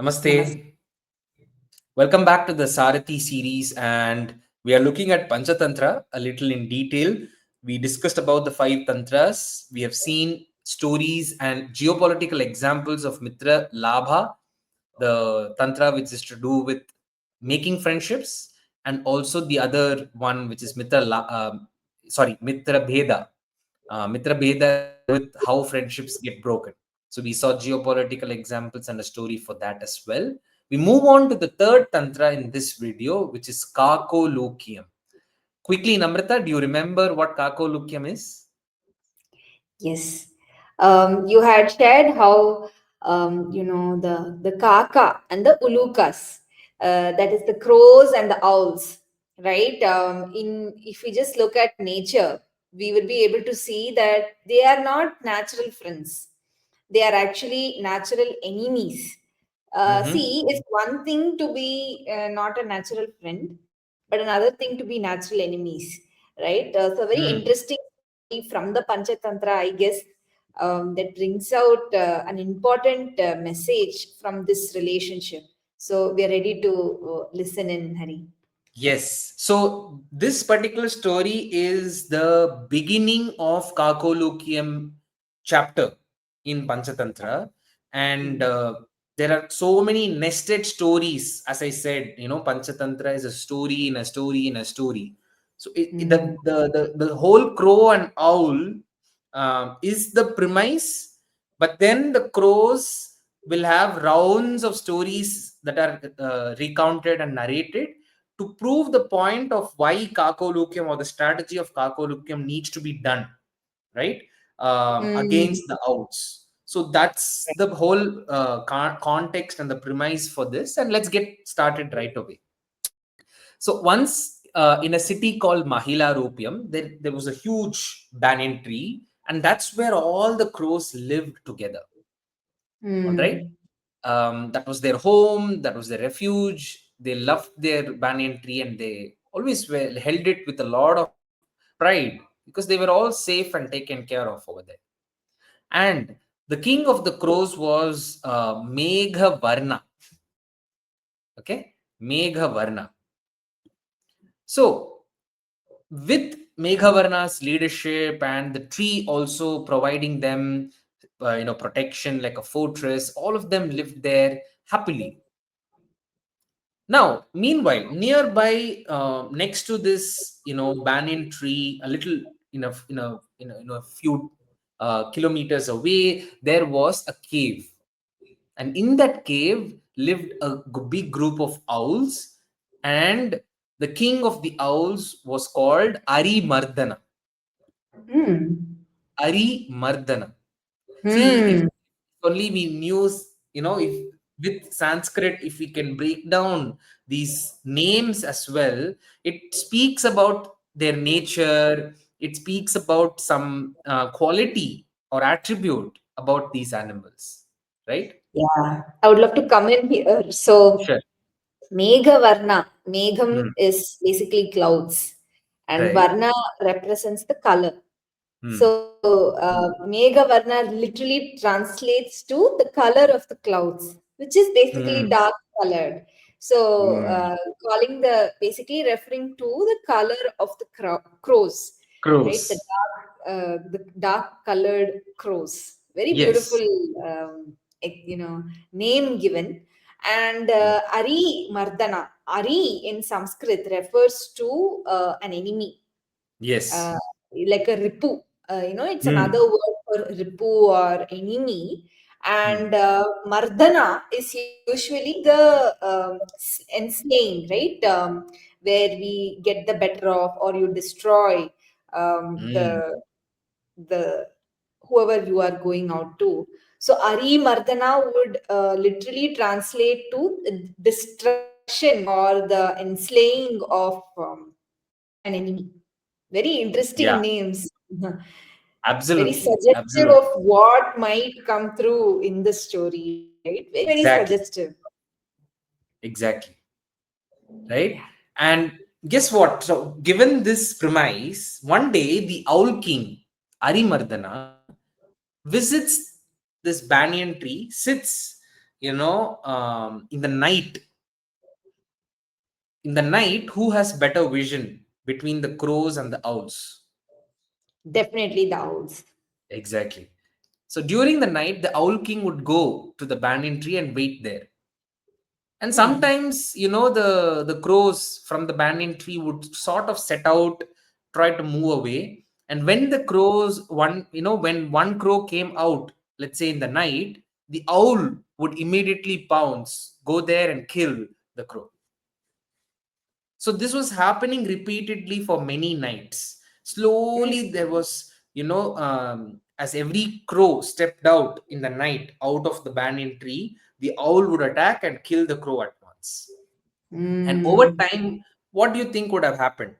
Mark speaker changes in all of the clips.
Speaker 1: Namaste. Welcome back to the Sarathi series, and we are looking at Panchatantra a little in detail. We discussed about the five tantras. We have seen stories and geopolitical examples of Mitra Labha, the tantra which is to do with making friendships, and also the other one which is Mitra Bheda. Mitra Bheda is to do with how friendships get broken. So we saw geopolitical examples and a story for that as well. We move on to the third tantra in this video, which is Kakolukiyam. Quickly, Namrata, do you remember what Kakolukiyam is?
Speaker 2: Yes. You had shared how the kaka and the ulukas, that is the crows and the owls, right? In If we just look at nature, we will be able to see that they are not natural friends. They are actually natural enemies.
Speaker 1: Mm-hmm.
Speaker 2: See, it's one thing to be not a natural friend, but another thing to be natural enemies, right? So, very
Speaker 1: Mm.
Speaker 2: interesting story from the Panchatantra, I guess, that brings out an important message from this relationship. So, we are ready to listen in, Hari.
Speaker 1: Yes. So this particular story is the beginning of Kakolukiyam chapter in Panchatantra, and
Speaker 2: Mm.
Speaker 1: there are so many nested stories. As I said, Panchatantra is a story in a story in a story. So
Speaker 2: Mm.
Speaker 1: the whole crow and owl is the premise, but then the crows will have rounds of stories that are recounted and narrated to prove the point of why Kakolukiyam or the strategy of Kakolukiyam needs to be done, right?
Speaker 2: Mm.
Speaker 1: Against the outs. So that's the whole context and the premise for this. And let's get started right away. So once in a city called Mahila Rupiam, there was a huge banyan tree, and that's where all the crows lived together. All right.
Speaker 2: Mm.
Speaker 1: That was their home, that was their refuge. They loved their banyan tree and they always held it with a lot of pride because they were all safe and taken care of over there. And the king of the crows was Megha Varna. Okay, Megha Varna. So, with Meghavarna's leadership and the tree also providing them, protection like a fortress, all of them lived there happily. Now, meanwhile, nearby, next to this, banyan tree, a little in a few kilometers away, there was a cave, and in that cave lived a big group of owls, and the king of the owls was called Ari Mardana.
Speaker 2: Mm.
Speaker 1: Ari Mardana. See, if
Speaker 2: Mm.
Speaker 1: only we knew, if with Sanskrit, if we can break down these names as well, it speaks about their nature, it speaks about some quality or attribute about these animals, right?
Speaker 2: Yeah, I would love to come in here. So,
Speaker 1: Sure.
Speaker 2: Megha Varna, Megham
Speaker 1: Hmm.
Speaker 2: is basically clouds, and
Speaker 1: Right.
Speaker 2: Varna represents the color.
Speaker 1: Hmm.
Speaker 2: So, Megha Varna literally translates to the color of the clouds, which is basically
Speaker 1: Hmm.
Speaker 2: dark colored. So,
Speaker 1: Hmm.
Speaker 2: calling basically referring to the color of the crows, right?
Speaker 1: Crows.
Speaker 2: The dark colored crows. Very beautiful,
Speaker 1: Yes.
Speaker 2: um, you know, name given. And
Speaker 1: Yeah.
Speaker 2: Ari Mardana, Ari in Sanskrit refers to an enemy, uh,
Speaker 1: Yes.
Speaker 2: like a ripu. It's
Speaker 1: Hmm.
Speaker 2: another word for ripu or enemy.
Speaker 1: Hmm.
Speaker 2: And Mardana is usually the enslaying, right? Where we get the better of, or you destroy
Speaker 1: Hmm.
Speaker 2: the whoever you are going out to. So Ari Mardana would literally translate to destruction or the enslaying of an enemy. Very interesting
Speaker 1: Yeah.
Speaker 2: names. Very
Speaker 1: Absolutely.
Speaker 2: suggestive
Speaker 1: Absolutely.
Speaker 2: of what might come through in the story, right? Very, very
Speaker 1: Exactly.
Speaker 2: suggestive.
Speaker 1: Exactly. Right. And guess what? So, given this premise, one day the Owl King, Arimardana, visits this banyan tree, sits, in the night, who has better vision between the crows and the owls?
Speaker 2: Definitely the owls.
Speaker 1: Exactly. So during the night, the owl king would go to the banyan tree and wait there. And
Speaker 2: Hmm.
Speaker 1: sometimes, the crows from the banyan tree would sort of set out, try to move away. And when the crows, when one crow came out, let's say in the night, the owl would immediately pounce, go there and kill the crow. So this was happening repeatedly for many nights.
Speaker 2: Hmm.
Speaker 1: Slowly, there was, as every crow stepped out in the night out of the banyan tree, the owl would attack and kill the crow at once. And over
Speaker 2: Hmm.
Speaker 1: time, what do you think would have happened?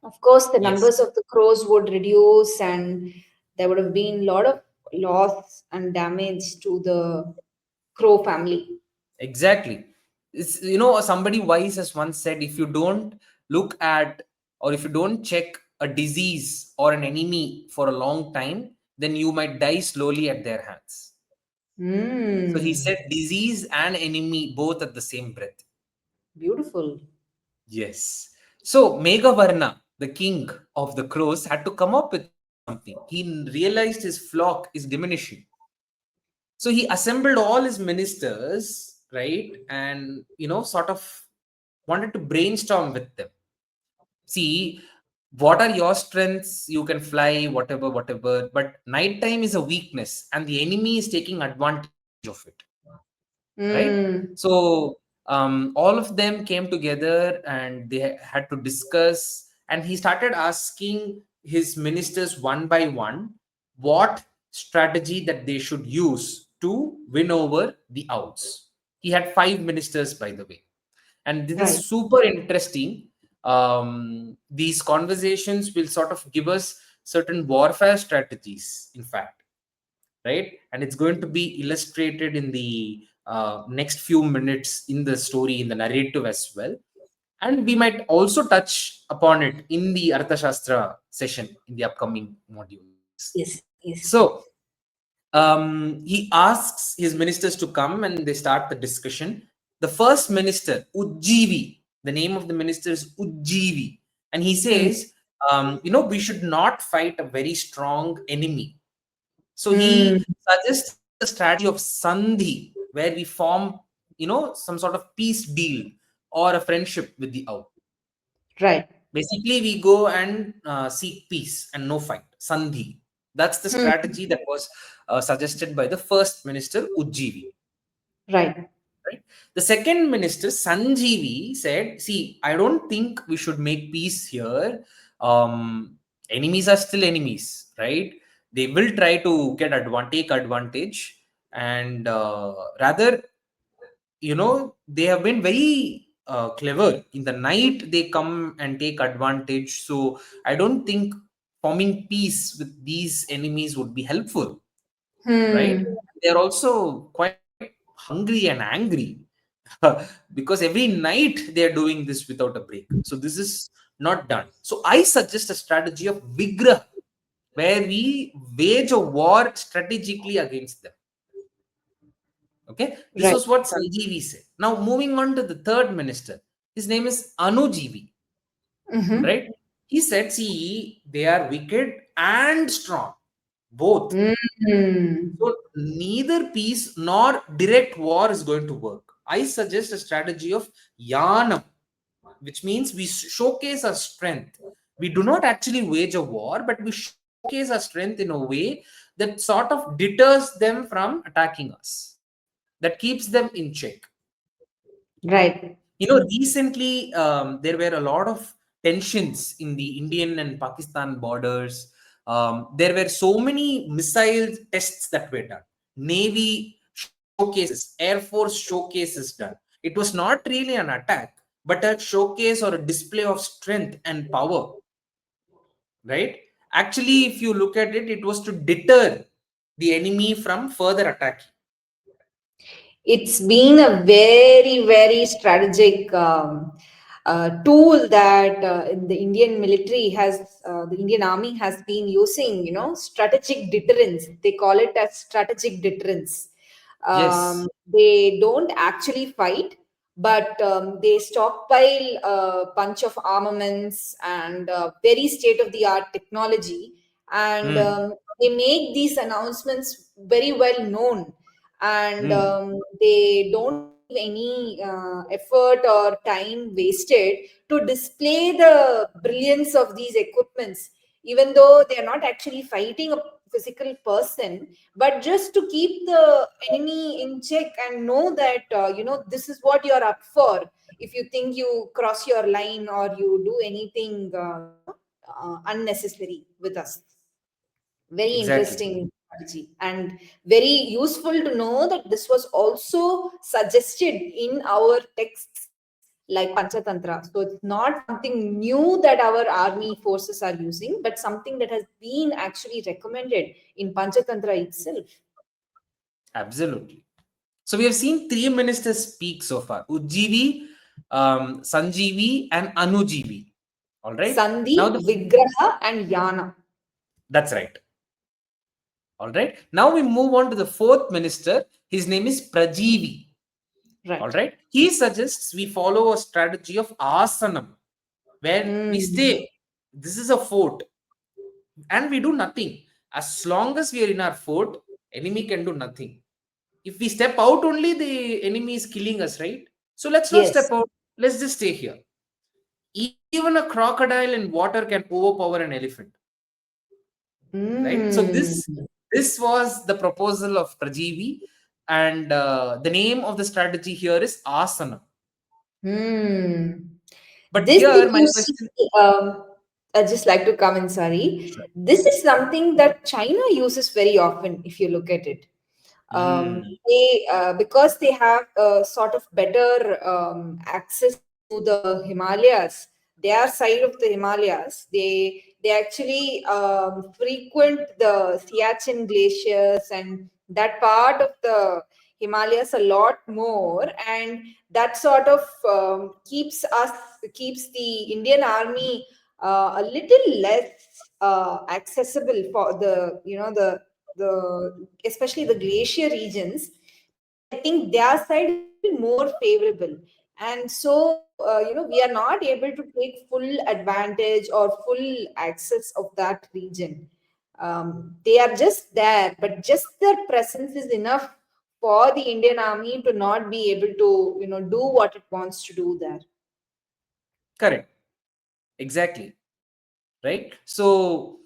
Speaker 2: Of course, the
Speaker 1: Yes,
Speaker 2: numbers of the crows would reduce, and there would have been a lot of loss and damage to the crow family.
Speaker 1: exactly. Somebody wise has once said, if you don't look at, or if you don't check a disease or an enemy for a long time, then you might die slowly at their hands. So he
Speaker 2: Hmm.
Speaker 1: said disease and enemy both at the same breath.
Speaker 2: Beautiful.
Speaker 1: Yes. So Meghavarna, the king of the crows, had to come up with something. He realized his flock is diminishing. So he assembled all his ministers, right? And, sort of wanted to brainstorm with them. See, what are your strengths? You can fly, whatever, whatever. But nighttime is a weakness, and the enemy is taking advantage of it, right?
Speaker 2: Hmm.
Speaker 1: So all of them came together and they had to discuss, and he started asking his ministers one by one what strategy that they should use to win over the owls. He had five ministers, by the way, and this
Speaker 2: Right.
Speaker 1: is super interesting. These conversations will sort of give us certain warfare strategies, in fact, right? And it's going to be illustrated in the next few minutes in the story, in the narrative as well. And we might also touch upon it in the Arthashastra session in the upcoming modules.
Speaker 2: Yes. Yes.
Speaker 1: So he asks his ministers to come and they start the discussion. The first minister, Ujjivi, the name of the minister is Ujjivi, and he
Speaker 2: Hmm.
Speaker 1: says, we should not fight a very strong enemy. So
Speaker 2: Hmm.
Speaker 1: he suggested a strategy of sandhi, where we form, some sort of peace deal or a friendship with the owl.
Speaker 2: Right.
Speaker 1: Basically, we go and seek peace and no fight. Sandhi. That's the
Speaker 2: Hmm.
Speaker 1: strategy that was suggested by the first minister, Ujjivi.
Speaker 2: Right.
Speaker 1: Right? The second minister, Sanjeevi, said, see, I don't think we should make peace here. Enemies are still enemies, right? They will try to take advantage, and rather, they have been very clever. In the night, they come and take advantage. So I don't think forming peace with these enemies would be helpful, right?
Speaker 2: Hmm.
Speaker 1: They're also quite hungry and angry because every night they're doing this without a break. So this is not done. So I suggest a strategy of Vigrah, where we wage a war strategically against them. Okay, this
Speaker 2: Right.
Speaker 1: was what Sanjeevi said. Now moving on to the third minister, his name is Anujeevi,
Speaker 2: Mm-hmm.
Speaker 1: right? He said, see, they are wicked and strong, both.
Speaker 2: Hmm.
Speaker 1: So neither peace nor direct war is going to work. I suggest a strategy of Yanam, which means we showcase our strength. We do not actually wage a war, but we showcase our strength in a way that sort of deters them from attacking us, that keeps them in check.
Speaker 2: Right.
Speaker 1: Recently there were a lot of tensions in the Indian and Pakistan borders. There were so many missile tests that were done. Navy showcases, Air Force showcases done. It was not really an attack, but a showcase or a display of strength and power, right? Actually, if you look at it, it was to deter the enemy from further attacking.
Speaker 2: It's been a very, very strategic tool that the Indian military has, the Indian army has been using, strategic deterrence. They call it as strategic deterrence.
Speaker 1: Yes.
Speaker 2: They don't actually fight, but they stockpile a bunch of armaments and very state of the art technology, and
Speaker 1: Mm,
Speaker 2: they make these announcements very well known, and
Speaker 1: mm,
Speaker 2: they don't leave any effort or time wasted to display the brilliance of these equipments, even though they are not actually fighting a physical person, but just to keep the enemy in check and know that this is what you're up for if you think you cross your line or you do anything unnecessary with us. Very
Speaker 1: exactly.
Speaker 2: interesting strategy, and very useful to know that this was also suggested in our texts like Panchatantra. So it's not something new that our army forces are using, but something that has been actually recommended in Panchatantra itself.
Speaker 1: Absolutely. So we have seen three ministers speak so far: Ujjivi, Sanjeevi, and Anujeevi. All right.
Speaker 2: Sandhi,
Speaker 1: Now the
Speaker 2: Vigraha, and Yana.
Speaker 1: that's right. All right. Now we move on to the fourth minister. His name is Prajeevi. All
Speaker 2: Right.
Speaker 1: right. He suggests we follow a strategy of asanam, where we
Speaker 2: Hmm.
Speaker 1: stay. This is a fort, and we do nothing. As long as we are in our fort, enemy can do nothing. If we step out only, the enemy is killing us, right? So let's not
Speaker 2: Yes.
Speaker 1: step out. Let's just stay here. Even a crocodile in water can overpower an elephant, right? So
Speaker 2: Hmm.
Speaker 1: this was the proposal of Prajeevi, and the name of the strategy here is asana.
Speaker 2: Hmm.
Speaker 1: But
Speaker 2: This, if
Speaker 1: here my
Speaker 2: you see,
Speaker 1: question.
Speaker 2: I'd just like to come in, sorry. This is something that China uses very often, if you look at it.
Speaker 1: Mm,
Speaker 2: Because they have a sort of better access to the Himalayas, their side of the Himalayas, they actually frequent the Siachen glaciers and that part of the Himalayas a lot more, and that sort of keeps the Indian army a little less accessible for the the especially the glacier regions. But I think their side is a little more favorable, and so we are not able to take full advantage or full access of that region. They are just there, but just their presence is enough for the Indian army to not be able to do what it wants to do there.
Speaker 1: correct. Exactly. Right. So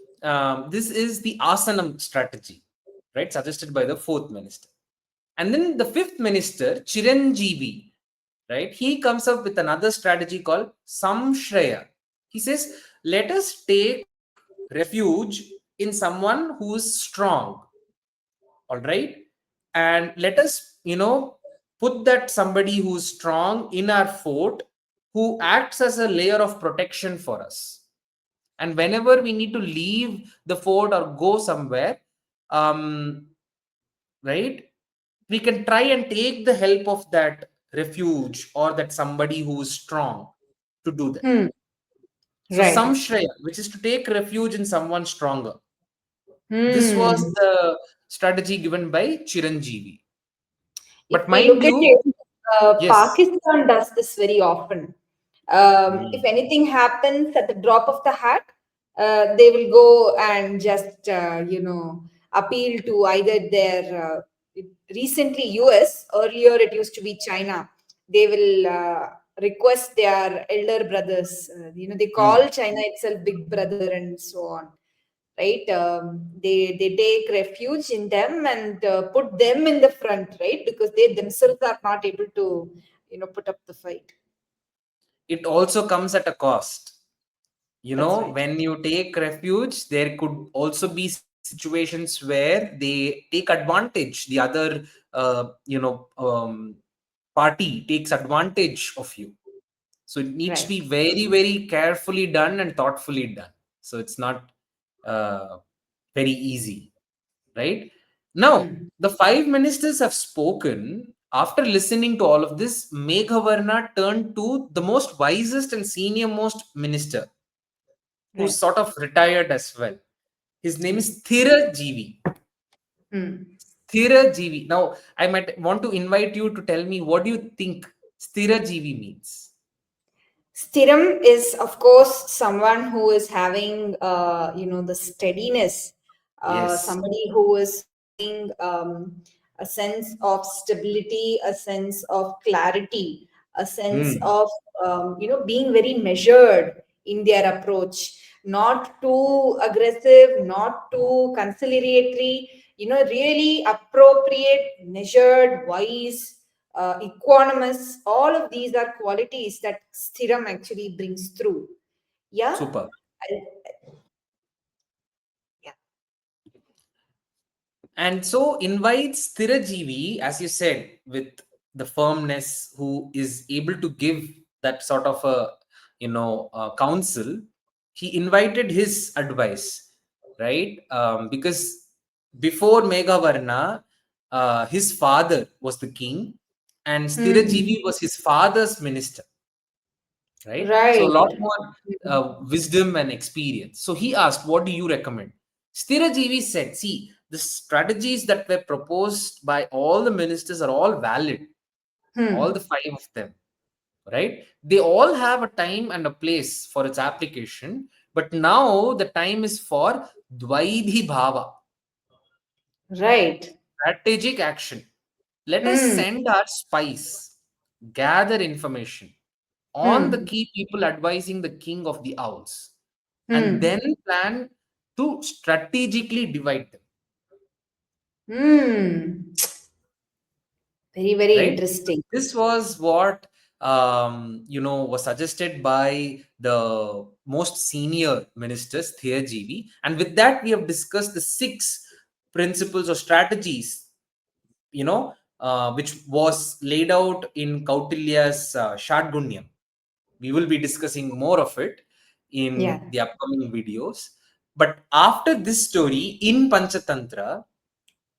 Speaker 1: this is the asanam strategy, right? Suggested by the fourth minister. And then the fifth minister, Chiranjeevi, right? He comes up with another strategy called Samshraya. He says, let us take refuge in someone who is strong, all right? And let us, put that somebody who's strong in our fort, who acts as a layer of protection for us. And whenever we need to leave the fort or go somewhere, um, right, we can try and take the help of that refuge or that somebody who is strong to do that.
Speaker 2: Hmm.
Speaker 1: So
Speaker 2: Right.
Speaker 1: samshraya, which is to take refuge in someone stronger. This was
Speaker 2: Hmm.
Speaker 1: the strategy given by Chiranjeevi.
Speaker 2: If
Speaker 1: But
Speaker 2: we
Speaker 1: mind
Speaker 2: look at
Speaker 1: you,
Speaker 2: it,
Speaker 1: yes.
Speaker 2: Pakistan does this very often. If
Speaker 1: Mm,
Speaker 2: anything happens at the drop of the hat, they will go and just appeal to either their recently US, earlier it used to be China. They will request their elder brothers. They
Speaker 1: mm.
Speaker 2: call China itself big brother and so on, right? They take refuge in them and put them in the front, right? Because they themselves are not able to put up the fight.
Speaker 1: It also comes at a cost.
Speaker 2: That's right.
Speaker 1: When you take refuge, there could also be situations where they take advantage. The other, party takes advantage of you. So it needs to
Speaker 2: Right.
Speaker 1: be very, very carefully done and thoughtfully done. So it's not uh, very easy, right? Now,
Speaker 2: Hmm.
Speaker 1: the five ministers have spoken. After listening to all of this, Meghavarna turned to the most wisest and senior most minister, who's
Speaker 2: Right.
Speaker 1: sort of retired as well. His name is Thira Jeevi.
Speaker 2: Hmm.
Speaker 1: Sthirajeevi. Now, I might want to invite you to tell me what do you think Sthirajeevi means?
Speaker 2: Stiram is, of course, someone who is having, the steadiness,
Speaker 1: Yes.
Speaker 2: somebody who is having a sense of stability, a sense of clarity, a sense
Speaker 1: Hmm.
Speaker 2: of, being very measured in their approach, not too aggressive, not too conciliatory, really appropriate, measured, wise, equanimous. All of these are qualities that Sthiram actually brings through. Yeah.
Speaker 1: Super.
Speaker 2: I- yeah.
Speaker 1: And so invites Thirajivi, as you said, with the firmness, who is able to give that sort of a counsel. He invited his advice, right? Because before Meghavarna, his father was the king, and
Speaker 2: Hmm.
Speaker 1: Sthirajivi was his father's minister, right? So a
Speaker 2: Right.
Speaker 1: lot more wisdom and experience. So he asked, "What do you recommend?" Sthirajivi said, "See, the strategies that were proposed by all the ministers are all valid, all
Speaker 2: Hmm.
Speaker 1: the five of them, right? They all have a time and a place for its application, but now the time is for Dvaidhi Bhava,
Speaker 2: Right.
Speaker 1: strategic action. Let us
Speaker 2: Hmm.
Speaker 1: send our spies, gather information on the
Speaker 2: Hmm.
Speaker 1: key people advising the king of the owls, and
Speaker 2: Hmm.
Speaker 1: then plan to strategically divide them,
Speaker 2: Hmm. Very, very
Speaker 1: right?
Speaker 2: interesting.
Speaker 1: This was what was suggested by the most senior ministers, Theajeevi. And with that, we have discussed the six principles or strategies, which was laid out in Kautilya's Shadgunyam. We will be discussing more of it
Speaker 2: Yeah.
Speaker 1: in the upcoming videos. But after this story in Panchatantra,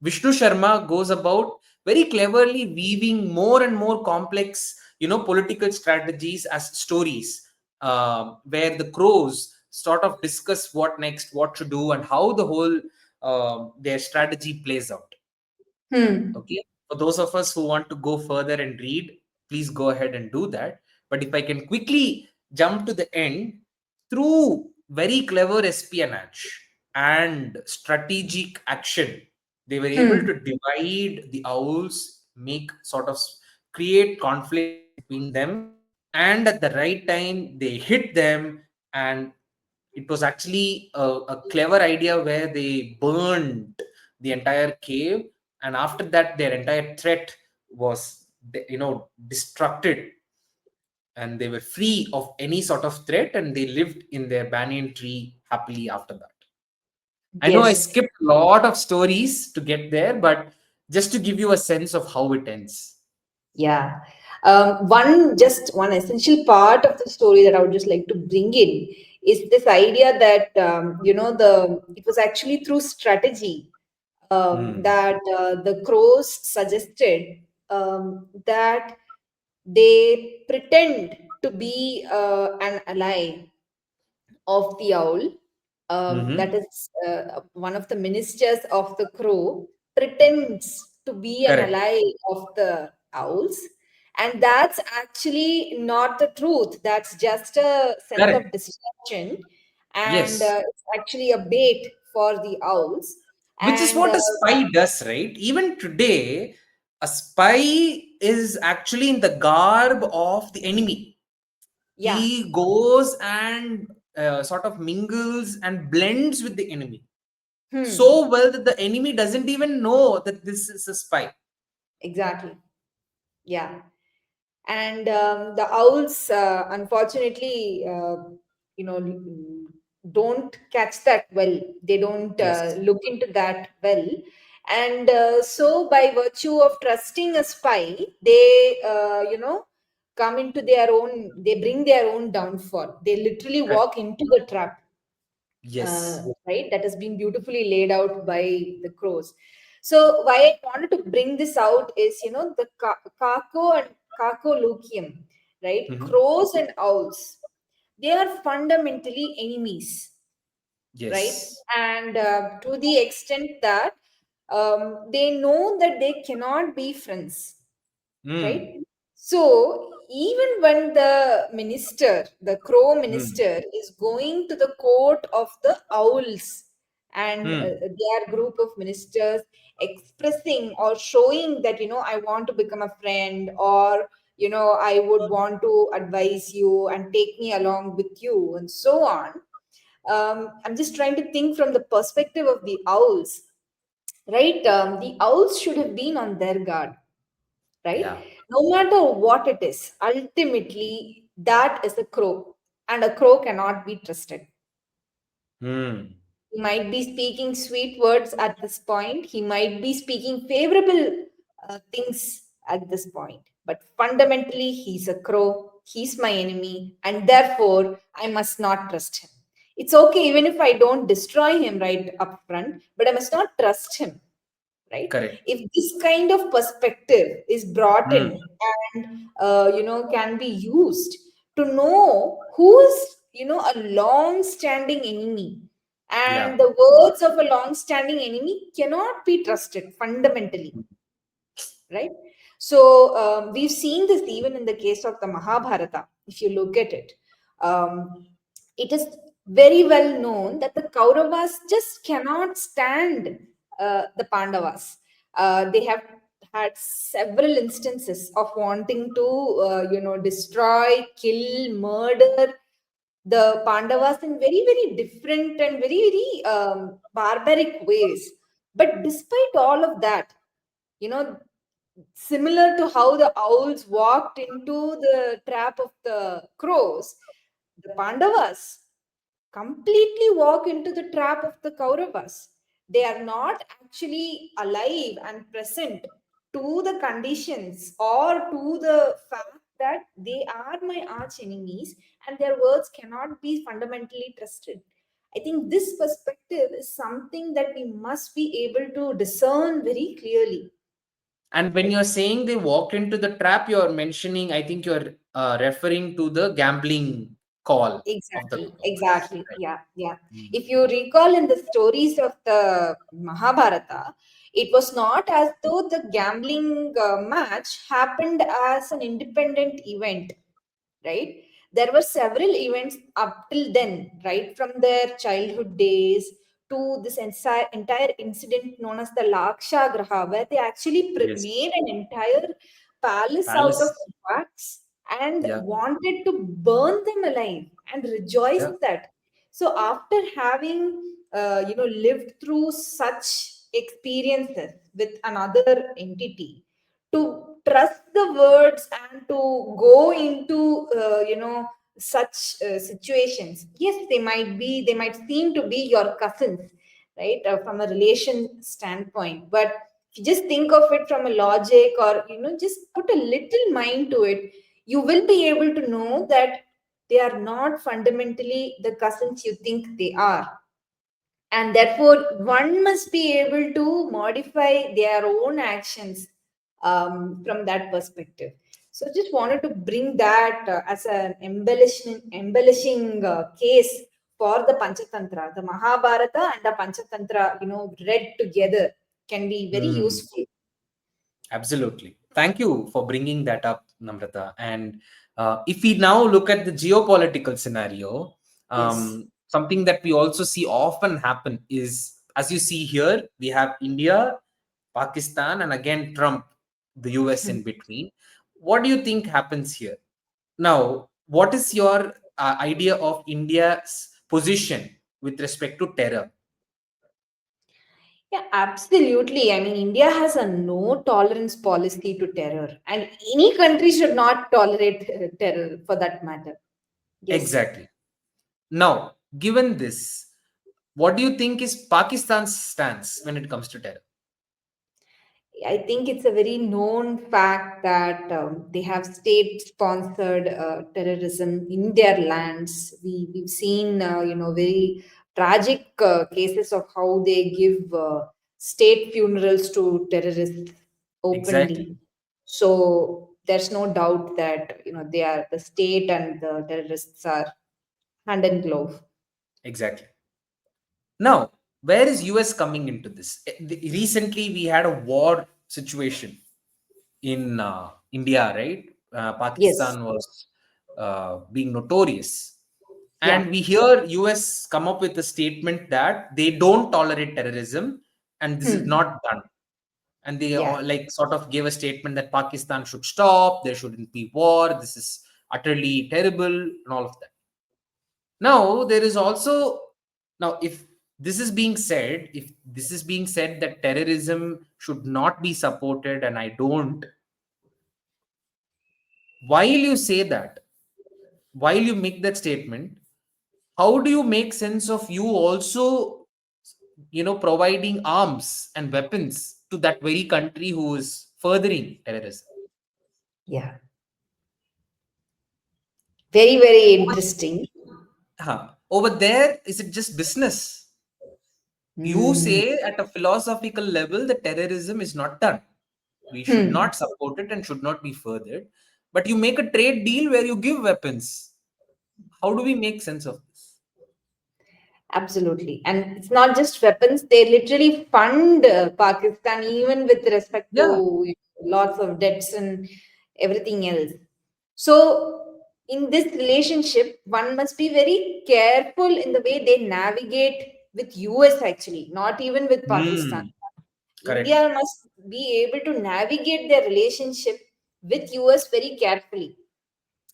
Speaker 1: Vishnu Sharma goes about very cleverly weaving more and more complex, political strategies as stories, where the crows sort of discuss what next, what to do, and how the whole their strategy plays out.
Speaker 2: Hmm.
Speaker 1: Okay. For those of us who want to go further and read, please go ahead and do that. But if I can quickly jump to the end, through very clever espionage and strategic action, they were able
Speaker 2: Hmm.
Speaker 1: to divide the owls, make sort of create conflicts between them, and at the right time, they hit them. And it was actually a clever idea where they burned the entire cave, and after that their entire threat was destructed, and they were free of any sort of threat, and they lived in their banyan tree happily after that. I know I
Speaker 2: Yes.
Speaker 1: skipped a lot of stories to get there, but just to give you a sense of how it ends.
Speaker 2: Yeah. One essential part of the story that I would just like to bring in is this idea that, it was actually through strategy
Speaker 1: Hmm.
Speaker 2: that the crows suggested that they pretend to be an ally of the owl.
Speaker 1: Mm-hmm.
Speaker 2: That is, one of the ministers of the crow pretends to be an
Speaker 1: Correct.
Speaker 2: ally of the owls. And that's actually not the truth. That's just a sense of
Speaker 1: Correct.
Speaker 2: distraction. And
Speaker 1: Yes.
Speaker 2: it's actually a bait for the owls.
Speaker 1: Which is
Speaker 2: And
Speaker 1: what a spy does, right? Even today, a spy is actually in the garb of the enemy.
Speaker 2: yeah.
Speaker 1: He goes and sort of mingles and blends with the enemy
Speaker 2: Hmm.
Speaker 1: so well that the enemy doesn't even know that this is a spy.
Speaker 2: Exactly. Yeah. And the owls, unfortunately, don't catch that well. They don't
Speaker 1: Yes.
Speaker 2: look into that well. And so, by virtue of trusting a spy, they, come into their own, they bring their own downfall. They literally
Speaker 1: Correct.
Speaker 2: walk into the trap,
Speaker 1: Yes.
Speaker 2: right? That has been beautifully laid out by the crows. So why I wanted to bring this out is, the kako and Kakolukiyam, right?
Speaker 1: Mhm.
Speaker 2: Crows and owls, they are fundamentally enemies, right?
Speaker 1: Yes.
Speaker 2: And to the extent that they know that they cannot be friends, right?
Speaker 1: Mm.
Speaker 2: So even when the minister, the crow
Speaker 1: Mm.
Speaker 2: minister, is going to the court of the owls, and
Speaker 1: Mm.
Speaker 2: their group of ministers expressing or showing that, I want to become a friend, or I would want to advise you and take me along with you, and so on. I'm just trying to think from the perspective of the owls, right? The owls should have been on their guard, right?
Speaker 1: Yeah.
Speaker 2: No matter what it is, ultimately, that is a crow, and a crow cannot be trusted.
Speaker 1: Mm.
Speaker 2: He might be speaking sweet words at this point, he might be speaking favorable things at this point, but fundamentally, he's a crow, he's my enemy, and therefore, I must not trust him. It's okay even if I don't destroy him right up front, but I must not trust him, right?
Speaker 1: Correct.
Speaker 2: If this kind of perspective is brought
Speaker 1: Mm.
Speaker 2: in and can be used to know who is a long standing enemy,
Speaker 1: Yeah.
Speaker 2: and the words of a long standing enemy cannot be trusted fundamentally, right? So we've seen this even in the case of the Mahabharata. If you look at it, um, it is very well known that the Kauravas just cannot stand the Pandavas. They have had several instances of wanting to, destroy, kill, murder the Pandavas in very, very different and very, very barbaric ways. But despite all of that, you know, similar to how the owls walked into the trap of the crows, the Pandavas completely walk into the trap of the Kauravas. They are not actually alive and present to the conditions or to the fact that they are my arch enemies and their words cannot be fundamentally trusted. I think this perspective is something that we must be able to discern very clearly,
Speaker 1: And when
Speaker 2: right?
Speaker 1: you're saying they walked into the trap, you're mentioning, I think you're referring to the gambling call of the
Speaker 2: Exactly,
Speaker 1: crow.
Speaker 2: exactly.
Speaker 1: Right.
Speaker 2: Yeah, yeah.
Speaker 1: Mm.
Speaker 2: If you recall in the stories of the Mahabharata, it was not as though the gambling match happened as an independent event, right? There were several events up till then, right? From their childhood days to this entire incident known as the Laksha Graha, where they actually
Speaker 1: Yes.
Speaker 2: made an entire palace out of
Speaker 1: Palace.
Speaker 2: wax and
Speaker 1: Yeah.
Speaker 2: wanted to burn them alive and rejoiced
Speaker 1: Yeah.
Speaker 2: that. So after having lived through such experiences with another entity, to trust the words and to go into such situations, yes, they might seem to be your cousins, right, from a relation standpoint, but if you just think of it from a logic, or just put a little mind to it, you will be able to know that they are not fundamentally the cousins you think they are, and therefore one must be able to modify their own actions from that perspective. So just wanted to bring that as an embellishing case for the Panchatantra. The Mahabharata and the Panchatantra, read together can be very
Speaker 1: Mm.
Speaker 2: useful.
Speaker 1: Absolutely. Thank you for bringing that up, Namrata. And if we now look at the geopolitical scenario,
Speaker 2: Yes.
Speaker 1: something that we also see often happen is, as you see here, we have India, Pakistan, and again Trump, the US in between. What do you think happens here? Now, what is your idea of India's position with respect to terror?
Speaker 2: Yeah, absolutely. I mean, India has a no tolerance policy to terror, and any country should not tolerate terror for that matter. Yes.
Speaker 1: Exactly. Now, given this, what do you think is Pakistan's stance when it comes to terror?
Speaker 2: I think it's a very known fact that they have state-sponsored terrorism in their lands. We've seen very tragic cases of how they give state funerals to terrorists
Speaker 1: Exactly.
Speaker 2: openly. So there's no doubt that they are the state and the terrorists are hand in glove.
Speaker 1: Exactly. Now, where is US coming into this? Recently we had a war situation in India, right? Pakistan
Speaker 2: Yes.
Speaker 1: was being notorious,
Speaker 2: Yeah.
Speaker 1: and we hear US come up with a statement that they don't tolerate terrorism, and this is
Speaker 2: Hmm.
Speaker 1: not done. And they
Speaker 2: Yeah.
Speaker 1: all, like, sort of gave a statement that Pakistan should stop, there shouldn't be war, this is utterly terrible, and all of that. Now there is also, now if this is being said, if this is being said that terrorism should not be supported, and I don't, while you say that, while you make that statement, how do you make sense of you also, providing arms and weapons to that very country who is furthering terrorism?
Speaker 2: Yeah. Very, very interesting.
Speaker 1: Over there, is it just business? You
Speaker 2: Hmm.
Speaker 1: say at a philosophical level that terrorism is not done, we should
Speaker 2: Hmm.
Speaker 1: not support it and should not be furthered, but you make a trade deal where you give weapons. How do we make sense of this?
Speaker 2: Absolutely. And it's not just weapons, they literally fund Pakistan, even with respect
Speaker 1: Yeah.
Speaker 2: to lots of debts and everything else. So, in this relationship, one must be very careful in the way they navigate with US actually, not even with Pakistan.
Speaker 1: Hmm. Correct.
Speaker 2: India must be able to navigate their relationship with US very carefully.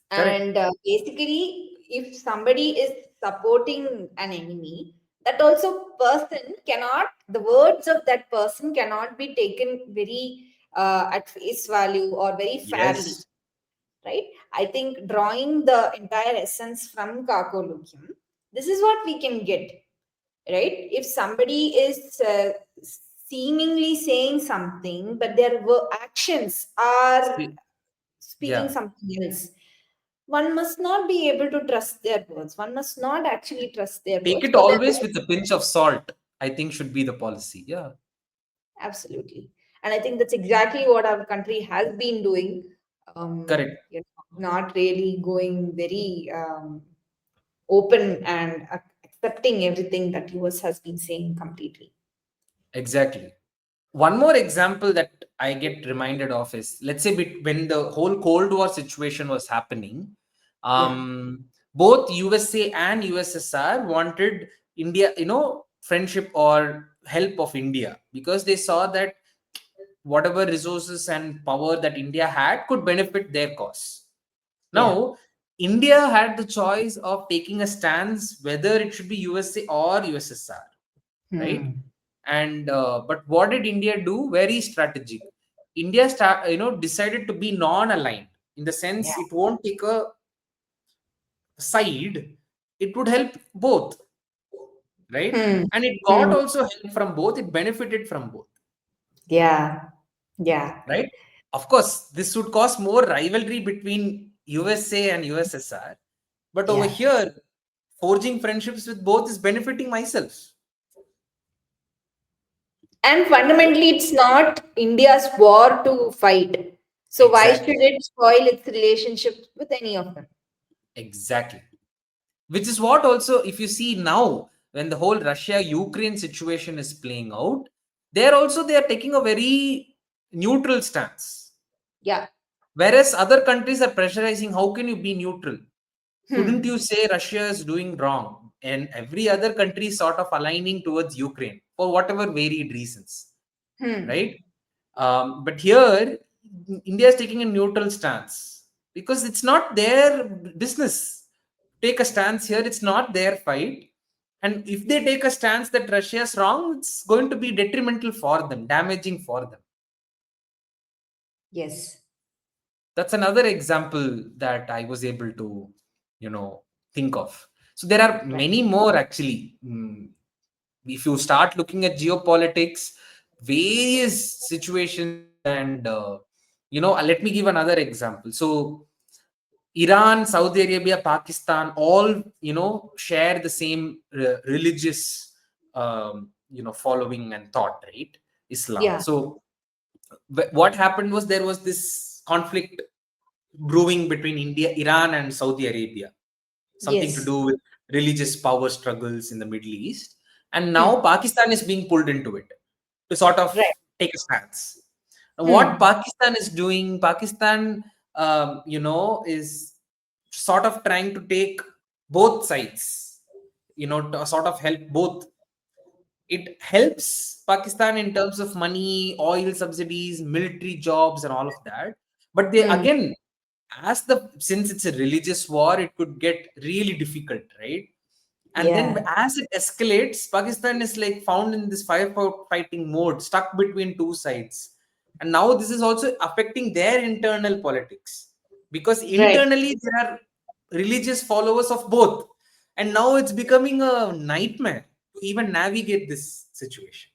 Speaker 1: Correct.
Speaker 2: And basically, if somebody is supporting an enemy, that also person cannot, the words of that person cannot be taken very at face value or very fairly,
Speaker 1: Yes.
Speaker 2: right? I think drawing the entire essence from Kakolukiyam, this is what we can get, right? If somebody is seemingly saying something, but their actions are speaking
Speaker 1: Yeah.
Speaker 2: something else, one must not be able to trust their words. One must not actually trust their
Speaker 1: Take
Speaker 2: words
Speaker 1: it
Speaker 2: for their
Speaker 1: always with
Speaker 2: words.
Speaker 1: a pinch of salt, I think, should be the policy. Yeah.
Speaker 2: Absolutely. And I think that's exactly what our country has been doing.
Speaker 1: Correct.
Speaker 2: Not really going very open and accepting everything that US has been saying completely.
Speaker 1: Exactly. One more example that I get reminded of is, let's say, when the whole Cold War situation was happening,
Speaker 2: Yeah.
Speaker 1: both USA and USSR wanted India, friendship or help of India, because they saw that whatever resources and power that India had could benefit their cause.
Speaker 2: Yeah.
Speaker 1: Now, India had the choice of taking a stance whether it should be USA or USSR, right?
Speaker 2: Hmm.
Speaker 1: And but what did India do? Very strategic. India decided to be non-aligned, in the
Speaker 2: Yeah.
Speaker 1: sense it won't take a side, it would help both, right?
Speaker 2: Hmm.
Speaker 1: And it got
Speaker 2: Hmm.
Speaker 1: also help from both, it benefited from both,
Speaker 2: Yeah. Yeah.
Speaker 1: right? Of course, this would cause more rivalry between USA and USSR, but over
Speaker 2: Yeah.
Speaker 1: here, forging friendships with both is benefiting myself.
Speaker 2: And fundamentally, it's not India's war to fight. So why should
Speaker 1: Exactly.
Speaker 2: it spoil its relationship with any of them?
Speaker 1: Exactly. Which is what also, if you see now, when the whole Russia Ukraine situation is playing out, they are taking a very neutral stance,
Speaker 2: Yeah.
Speaker 1: whereas other countries are pressurizing, how can you be neutral, couldn't
Speaker 2: Hmm.
Speaker 1: you say Russia is doing wrong, and every other country is sort of aligning towards Ukraine for whatever varied reasons,
Speaker 2: Hmm.
Speaker 1: right? But here, India is taking a neutral stance because it's not their business. Take a stance here, it's not their fight. And if they take a stance that Russia is wrong, it's going to be detrimental for them, damaging for them.
Speaker 2: Yes.
Speaker 1: That's another example that I was able to, you know, think of. So there are
Speaker 2: Right.
Speaker 1: many more actually. If you start looking at geopolitics, various situations, and let me give another example. So Iran, Saudi Arabia, Pakistan, all share the same religious following and thought, right? Islam.
Speaker 2: Yeah.
Speaker 1: So what happened was, there was this conflict brewing between Iran and Saudi Arabia, something to
Speaker 2: Yes.
Speaker 1: do with religious power struggles in the Middle East. And
Speaker 2: Hmm.
Speaker 1: now Pakistan is being pulled into it to sort of
Speaker 2: Right.
Speaker 1: take a stance. What
Speaker 2: Hmm.
Speaker 1: Pakistan is doing, Pakistan, is sort of trying to take both sides, to sort of help both. It helps Pakistan in terms of money, oil subsidies, military jobs, and all of that. But they
Speaker 2: Hmm.
Speaker 1: again, since it's a religious war, it could get really difficult, right? And then
Speaker 2: Yeah.
Speaker 1: as it escalates, Pakistan is like found in this firefighting mode, stuck between two sides. And now this is also affecting their internal politics, because
Speaker 2: Right.
Speaker 1: internally there are religious followers of both. And now it's becoming a nightmare to even navigate this situation.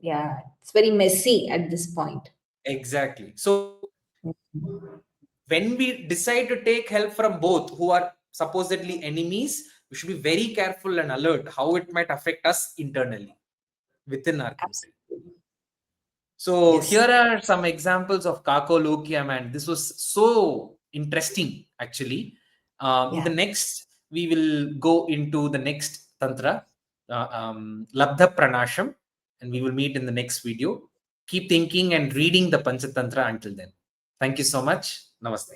Speaker 2: Yeah. It's very messy at this point.
Speaker 1: Exactly. So when we decide to take help from both who are supposedly enemies, we should be very careful and alert how it might affect us internally within our country.
Speaker 2: Absolutely.
Speaker 1: So
Speaker 2: Yes.
Speaker 1: here are some examples of Kakolukiyam, and this was so interesting actually. In the
Speaker 2: Yeah.
Speaker 1: next, we will go into the next tantra, Labdha Pranasham, and we will meet in the next video. Keep thinking and reading the Panchatantra until then. Thank you so much. Namaste.